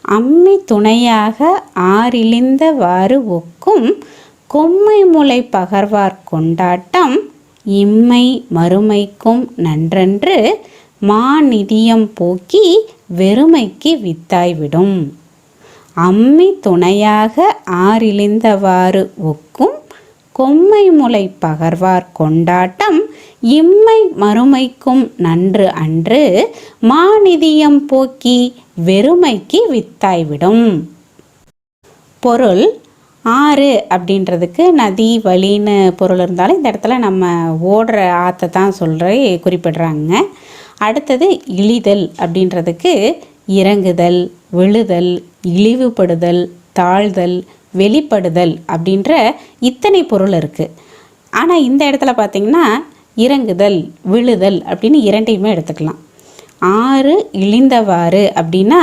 அம்மி துணையாக ஆறிழிந்தவாறு ஒக்கும் கொம்மை முளை பகர்வார் கொண்டாட்டம் இம்மை மறுமைக்கும் நன்றன்று மாநிதியம் போக்கி வெறுமைக்கு வித்தாய்விடும். அம்மி துணையாக ஆறிழிந்தவாறு ஒக்கும் கொம்மை முளை பகர்வார் கொண்டாட்டம் இம்மை மறுமைக்கும் நன்று அன்று மாநிதியம் போக்கி வெறுமைக்கு வித்தாய்விடும். பொருள்: ஆறு அப்படின்றதுக்கு நதி வழின்னு பொருள் இருந்தாலும் இந்த இடத்துல நம்ம ஓடுற ஆற்றை தான் குறிப்பிடுறாங்க. அடுத்தது இழிதல் அப்படின்றதுக்கு இறங்குதல், விழுதல், இழிவுபடுதல், தாழ்தல், வெளிப்படுதல் அப்படின்ற இத்தனை பொருள் இருக்குது. ஆனால் இந்த இடத்துல பார்த்திங்கன்னா இறங்குதல், விழுதல் அப்படின்னு இரண்டையுமே எடுத்துக்கலாம். ஆறு இழிந்தவாறு அப்படின்னா